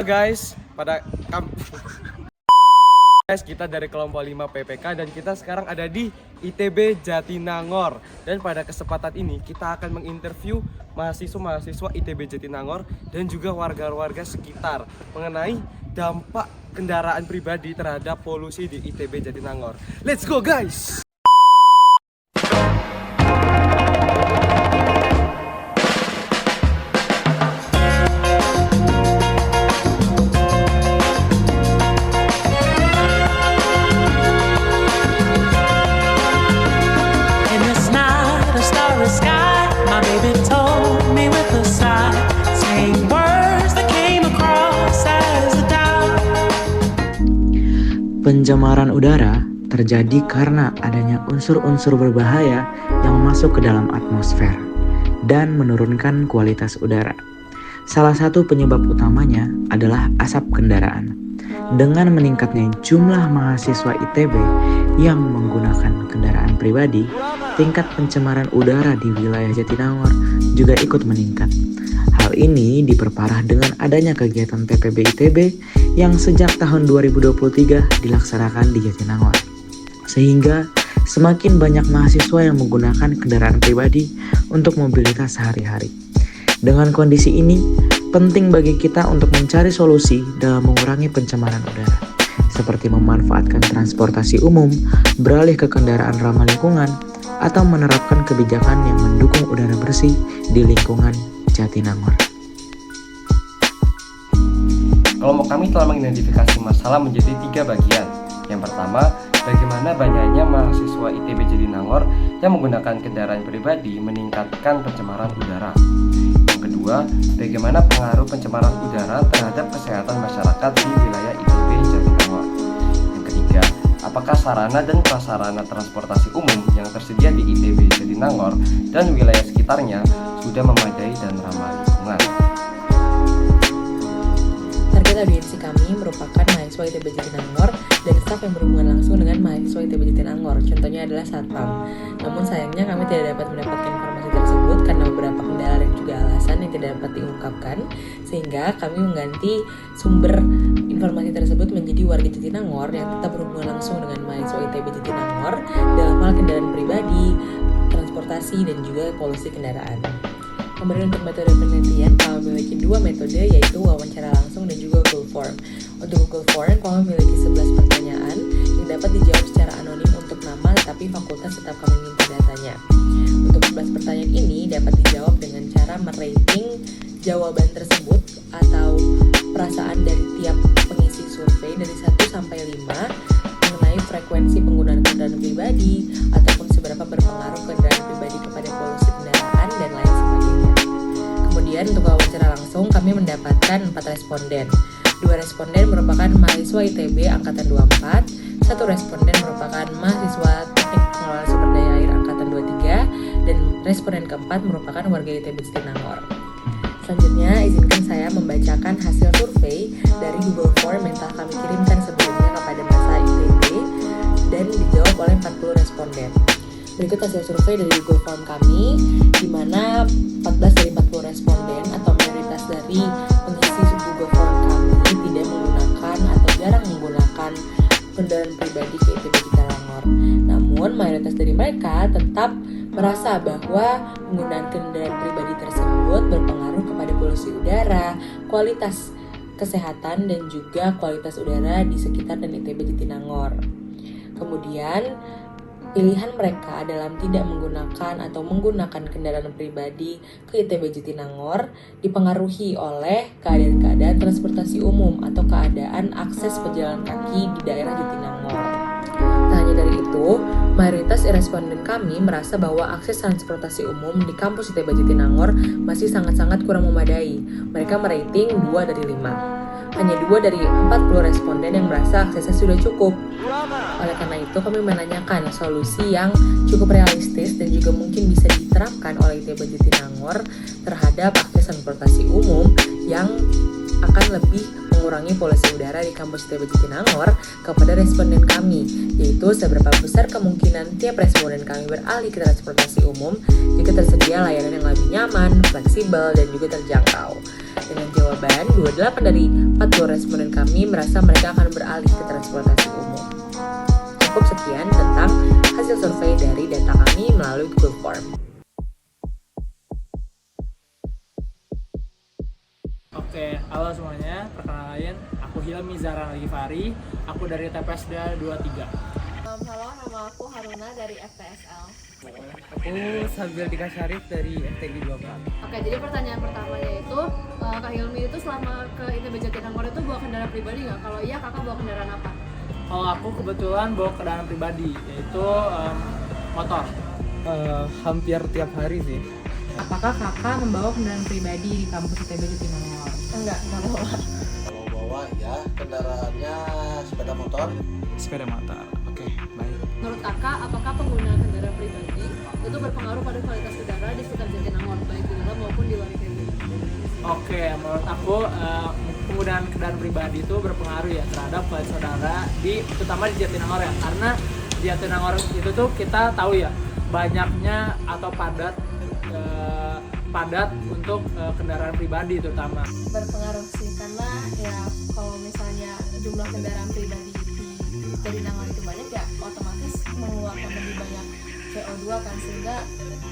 Guys, guys, kita dari kelompok 5 PPK dan kita sekarang ada di ITB Jatinangor. Dan pada kesempatan ini kita akan menginterview mahasiswa ITB Jatinangor dan juga warga-warga sekitar mengenai dampak kendaraan pribadi terhadap polusi di ITB Jatinangor. Let's go guys! Pencemaran udara terjadi karena adanya unsur-unsur berbahaya yang masuk ke dalam atmosfer dan menurunkan kualitas udara. Salah satu penyebab utamanya adalah asap kendaraan. Dengan meningkatnya jumlah mahasiswa ITB yang menggunakan kendaraan pribadi, tingkat pencemaran udara di wilayah Jatinangor juga ikut meningkat. Hal ini diperparah dengan adanya kegiatan PPB ITB yang sejak tahun 2023 dilaksanakan di Jatinangor. Sehingga semakin banyak mahasiswa yang menggunakan kendaraan pribadi untuk mobilitas sehari-hari. Dengan kondisi ini, penting bagi kita untuk mencari solusi dalam mengurangi pencemaran udara, seperti memanfaatkan transportasi umum, beralih ke kendaraan ramah lingkungan, atau menerapkan kebijakan yang mendukung udara bersih di lingkungan Jatinangor. Kelompok kami telah mengidentifikasi masalah menjadi 3 bagian. Yang pertama, bagaimana banyaknya mahasiswa ITB Jatinangor yang menggunakan kendaraan pribadi meningkatkan pencemaran udara. Yang kedua, bagaimana pengaruh pencemaran udara terhadap kesehatan masyarakat di wilayah ITB Jatinangor. Yang ketiga, apakah sarana dan prasarana transportasi umum yang tersedia di ITB Jatinangor dan wilayah sekitarnya sudah memadai dan ramah lingkungan. Target audiensi kami merupakan mahasiswa ITB Jatinangor dan staf yang berhubungan langsung dengan mahasiswa ITB Jatinangor, contohnya adalah Satpam. Namun sayangnya kami tidak dapat mendapatkan informasi tersebut karena beberapa kendala dan juga alasan yang tidak dapat diungkapkan, sehingga kami mengganti sumber informasi tersebut menjadi warga Jatinangor yang tetap berhubungan langsung dengan mahasiswa ITB Jatinangor dalam hal kendaraan pribadi, transportasi, dan juga polusi kendaraan. Kemudian untuk metode penelitian, kami memiliki 2 metode, yaitu wawancara langsung dan juga Google Form. Untuk Google Form, kami memiliki 11 pertanyaan yang dapat dijawab secara anonim untuk nama, tetapi fakultas tetap kami minta datanya. Untuk 11 pertanyaan ini dapat dijawab dengan cara merating jawaban tersebut atau perasaan dari tiap pengisi survei dari 1 sampai 5 mengenai frekuensi penggunaan kendaraan pribadi ataupun seberapa berpengaruh kendaraan pribadi kepada polusi kendaraan dan lain sebagainya. Kemudian untuk wawancara langsung kami mendapatkan 4 responden. 2 responden merupakan mahasiswa ITB angkatan 24, 1 responden merupakan mahasiswa Teknik Pengelolaan Sumber Daya Air angkatan 23, dan responden keempat merupakan warga ITB Jatinangor. Selanjutnya izinkan saya membacakan hasil survei dari Google Form yang telah kami kirimkan sebelumnya kepada masa ITB dan dijawab oleh 40 responden. Berikut hasil survei dari Google Form kami, di mana 14 dari 40 responden atau mayoritas dari pengisi Google Form kami tidak menggunakan atau jarang menggunakan kendaraan pribadi ke ITB Jatinangor. Namun mayoritas dari mereka tetap merasa bahwa penggunaan kendaraan pribadi tersebut berpengaruh kepada polusi udara, kualitas kesehatan, dan juga kualitas udara di sekitar dan ITB Jatinangor. Kemudian pilihan mereka dalam tidak menggunakan atau menggunakan kendaraan pribadi ke ITB Jatinangor dipengaruhi oleh keadaan-keadaan transportasi umum atau keadaan akses pejalan kaki di daerah Jatinangor. Tak hanya dari itu, mayoritas responden kami merasa bahwa akses transportasi umum di kampus ITB Jatinangor masih sangat-sangat kurang memadai. Mereka merating 2 dari 5. Hanya 2 dari 40 responden yang merasa aksesnya sudah cukup. Oleh karena itu, kami menanyakan solusi yang cukup realistis dan juga mungkin bisa diterapkan oleh ITB Jatinangor terhadap akses transportasi umum yang akan lebih mengurangi polusi udara di kampus ITB Jatinangor kepada responden kami, yaitu seberapa besar kemungkinan tiap responden kami beralih ke transportasi umum jika tersedia layanan yang lebih nyaman, fleksibel, dan juga terjangkau. Dengan jawaban 28 dari 40 responden kami merasa mereka akan beralih ke transportasi umum. Cukup sekian tentang hasil survei dari data kami melalui Google Form. Oke, halo semuanya, perkenalkan aku Hilmi Zahra Gifari, aku dari TPSDA 23. Halo, nama aku Haruna dari FPSL. Aku Sabil Dika Syarif dari FTG 24. Oke, jadi pertanyaan pertamanya itu, Kak Hilmi itu selama ke ITB Jatinangor itu bawa kendaraan pribadi nggak? Kalau iya, kakak bawa kendaraan apa? Kalau aku kebetulan bawa kendaraan pribadi, yaitu motor. Hampir tiap hari sih. Apakah kakak membawa kendaraan pribadi di kampus ITB Jatinangor? Enggak bawa. Kalau bawa ya kendaraannya sepeda motor. Sepeda motor. Oke, baik. Menurut kakak, apakah penggunaan kendaraan pribadi itu berpengaruh pada kualitas udara di sekitar Jatinangor, baik di dalam maupun di luar ITB? Oke, menurut aku penggunaan kendaraan pribadi itu berpengaruh ya terhadap kualitas udara terutama di Jatinangor ya, karena di Jatinangor itu tuh kita tahu ya banyaknya atau padat untuk kendaraan pribadi terutama. Berpengaruh sih, karena ya kalau misalnya jumlah kendaraan pribadi di Jatinangor itu banyak ya otomatis mengeluarkan lebih banyak CO2 kan, sehingga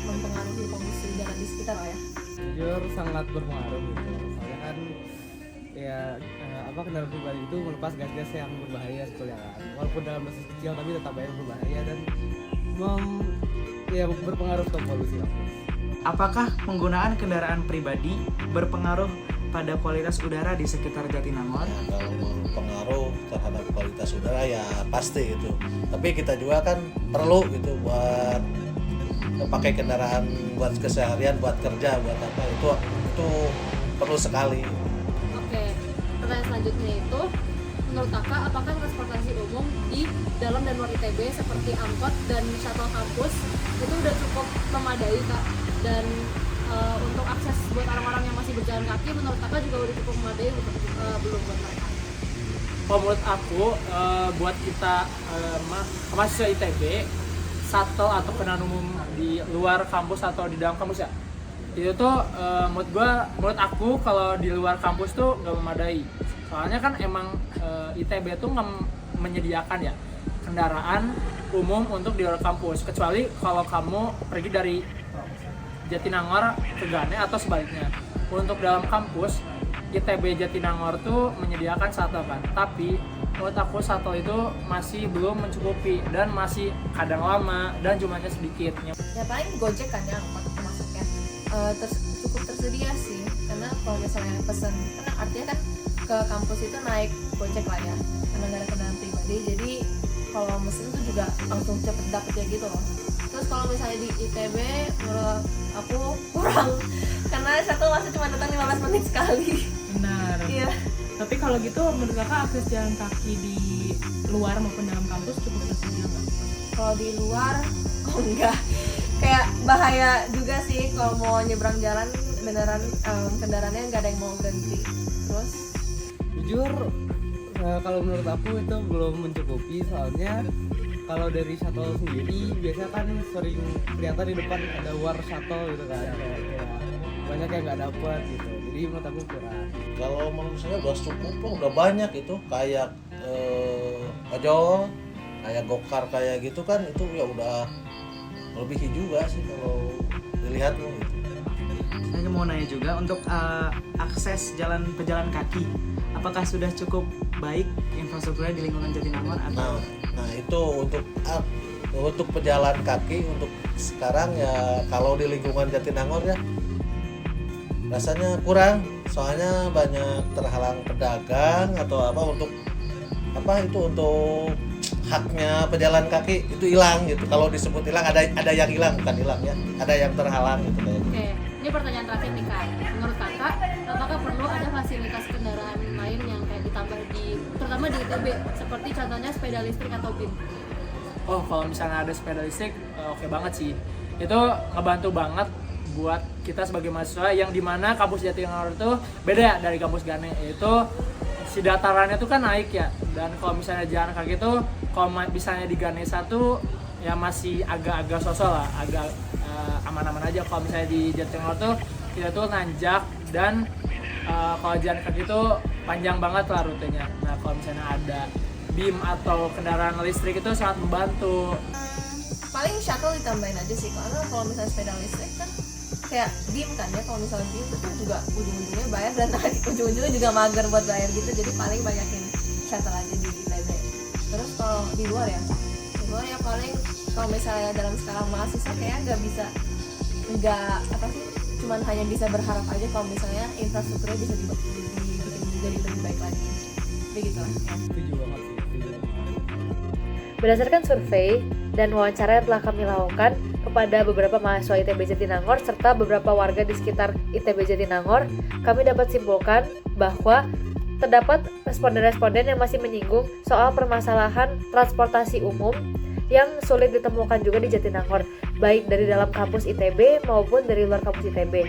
mempengaruhi polusi udara di sekitar lah ya. Jujur sangat berpengaruh gitu. Soalnya kan kendaraan pribadi itu melepas gas-gas yang berbahaya sebetulnya kan. Walaupun dalam dosis kecil tapi tetap berbahaya dan berpengaruh ke polusi. Apakah penggunaan kendaraan pribadi berpengaruh pada kualitas udara di sekitar Jatinangor? Kalau berpengaruh terhadap kualitas udara ya pasti itu. Tapi kita juga kan perlu gitu buat pakai kendaraan buat keseharian, buat kerja, buat apa itu perlu sekali. Oke, pertanyaan selanjutnya itu, menurut kakak, apakah transportasi umum di dalam dan luar ITB seperti angkot dan shuttle kampus itu udah cukup memadai kak? Dan untuk akses buat orang-orang yang masih berjalan kaki, menurut kakak juga udah cukup memadai belum buat mereka? Kalau menurut aku buat kita mahasiswa ITB, shuttle atau kendaraan umum di luar kampus atau di dalam kampus ya, itu tuh menurut aku kalau di luar kampus tuh nggak memadai. Soalnya kan emang ITB tuh nggak menyediakan ya kendaraan umum untuk di luar kampus, kecuali kalau kamu pergi dari Jatinangor ke Gane atau sebaliknya. Untuk dalam kampus ITB Jatinangor tuh menyediakan shuttle kan, tapi menurut aku shuttle itu masih belum mencukupi dan masih kadang lama dan jumlahnya sedikit. Ya paling Gojek kan yang masuknya cukup tersedia sih, karena kalau misalnya pesen, karena artinya kan ke kampus itu naik Gojek lah ya, karena nggak ada kendaraan pribadi, jadi kalau mesin tuh juga langsung cepet dapet ya gitu loh. Terus kalau misalnya di ITB menurut aku kurang, karena satu masih cuma datang 15 menit sekali. Benar. Iya. Tapi kalau gitu menurut kakak akses jalan kaki di luar maupun dalam kampus cukup tersedia nggak? Kalau di luar, kok enggak? Kayak bahaya juga sih kalau mau nyebrang jalan, beneran kendaraannya nggak ada yang mau berhenti. Terus Jujur kalau menurut aku itu belum mencukupi, soalnya kalau dari shuttle sendiri biasanya kan sering kelihatan di depan ada war shuttle gitu kan, kayak banyak yang nggak dapat gitu, jadi menurut aku kurang. Kalau menurut saya udah cukup loh, udah banyak itu kayak ojol, kayak gokar kayak gitu kan, itu ya udah melebihi juga sih kalau dilihat loh gitu. Saya mau nanya juga untuk akses pejalan kaki, apakah sudah cukup baik infrastrukturnya di lingkungan Jatinangor atau? Nah itu untuk pejalan kaki untuk sekarang ya kalau di lingkungan Jatinangor ya rasanya kurang, soalnya banyak terhalang pedagang atau untuk haknya pejalan kaki itu hilang gitu. Kalau disebut hilang ada yang hilang, bukan hilang ya, ada yang terhalang gitu kayak gitu. Oke, ini pertanyaan terakhir nih Kak. Menurut Kakak, apakah perlu ada fasilitas kendaraan lain yang kayak ditambah terutama di ITB, seperti contohnya sepeda listrik atau BIM? Oh, kalau misalnya ada sepeda listrik, oke banget sih. Itu ngebantu banget buat kita sebagai mahasiswa yang dimana kampus Jatinangor itu beda ya dari kampus Gane. Itu si datarannya tuh kan naik ya. Dan kalau misalnya jalan kaki itu, kalau misalnya di Gane 1 ya masih agak-agak sosok lah, agak aman-aman aja. Kalau misalnya di Jatinangor tuh kita tuh nanjak dan kalau jalan kaki itu panjang banget lah rutenya. Nah kalau misalnya ada BIM atau kendaraan listrik itu sangat membantu. Paling shuttle ditambahin aja sih, karena kalau misalnya sepeda listrik kan kayak BIM kan ya, kalau misalnya BIM itu kan juga ujung-ujungnya bayar dan ujung-ujungnya juga mager buat bayar gitu, jadi paling banyakin shuttle aja di ITB. Terus kalau di luar ya paling kalau misalnya dalam skala mahasiswa kayak nggak apa sih, cuman hanya bisa berharap aja kalau misalnya infrastrukturnya bisa dibikin jadi lebih baik lagi, begitu lah ya. Setuju banget sih. Berdasarkan survei dan wawancara yang telah kami lakukan kepada beberapa mahasiswa ITB Jatinangor serta beberapa warga di sekitar ITB Jatinangor, kami dapat simpulkan bahwa terdapat responden-responden yang masih menyinggung soal permasalahan transportasi umum yang sulit ditemukan juga di Jatinangor, baik dari dalam kampus ITB maupun dari luar kampus ITB.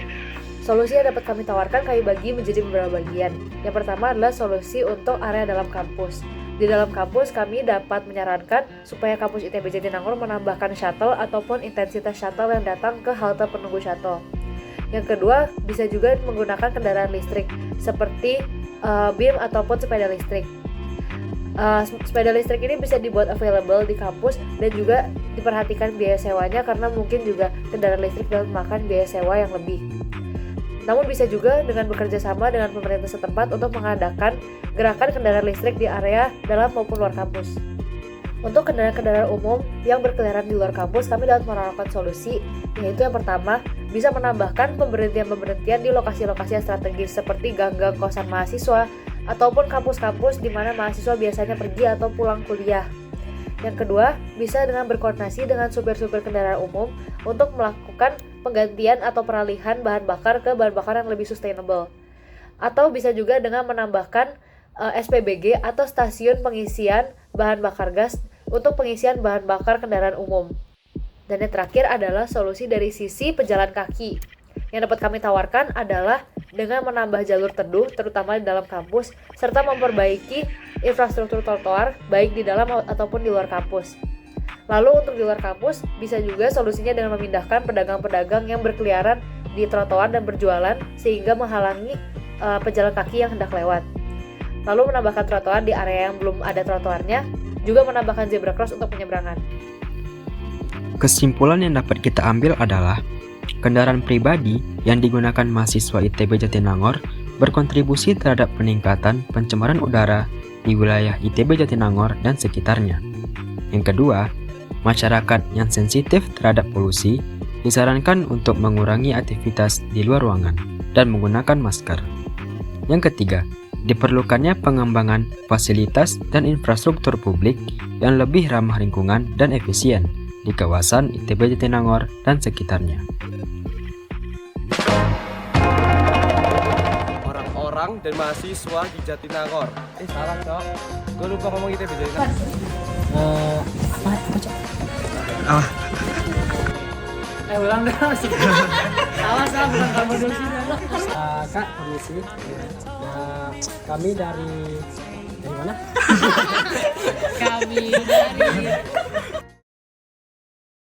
Solusi yang dapat kami tawarkan kami bagi menjadi beberapa bagian. Yang pertama adalah solusi untuk area dalam kampus. Di dalam kampus kami dapat menyarankan supaya kampus ITB Jatinangor menambahkan shuttle ataupun intensitas shuttle yang datang ke halte penunggu shuttle. Yang kedua, bisa juga menggunakan kendaraan listrik seperti BIM ataupun sepeda listrik. Sepeda listrik ini bisa dibuat available di kampus dan juga diperhatikan biaya sewanya karena mungkin juga kendaraan listrik dapat memakan biaya sewa yang lebih. Namun bisa juga dengan bekerja sama dengan pemerintah setempat untuk mengadakan gerakan kendaraan listrik di area dalam maupun luar kampus. Untuk kendaraan-kendaraan umum yang berkeliaran di luar kampus, kami dapat menawarkan solusi, yaitu yang pertama, bisa menambahkan pemberhentian-pemberhentian di lokasi-lokasi yang strategis seperti gang-gang kosan mahasiswa ataupun kampus-kampus di mana mahasiswa biasanya pergi atau pulang kuliah. Yang kedua, bisa dengan berkoordinasi dengan supir-supir kendaraan umum untuk melakukan penggantian atau peralihan bahan bakar ke bahan bakar yang lebih sustainable. Atau bisa juga dengan menambahkan SPBG atau stasiun pengisian bahan bakar gas untuk pengisian bahan bakar kendaraan umum. Dan yang terakhir adalah solusi dari sisi pejalan kaki. Yang dapat kami tawarkan adalah dengan menambah jalur teduh terutama di dalam kampus serta memperbaiki infrastruktur trotoar baik di dalam ataupun di luar kampus. Lalu untuk di luar kampus bisa juga solusinya dengan memindahkan pedagang-pedagang yang berkeliaran di trotoar dan berjualan sehingga menghalangi pejalan kaki yang hendak lewat. Lalu menambahkan trotoar di area yang belum ada trotoarnya, juga menambahkan zebra cross untuk penyeberangan. Kesimpulan yang dapat kita ambil adalah kendaraan pribadi yang digunakan mahasiswa ITB Jatinangor berkontribusi terhadap peningkatan pencemaran udara di wilayah ITB Jatinangor dan sekitarnya. Yang kedua, masyarakat yang sensitif terhadap polusi disarankan untuk mengurangi aktivitas di luar ruangan dan menggunakan masker. Yang ketiga, diperlukannya pengembangan fasilitas dan infrastruktur publik yang lebih ramah lingkungan dan efisien di kawasan ITB Jatinangor dan sekitarnya. Orang-orang dan mahasiswa di Jatinangor. Salah cok, gue lupa ngomong ITB Jatinangor. Ulang deh. Salah bukan kamu dulu sih. Kak, permisi. Nah, kami dari mana? Kami dari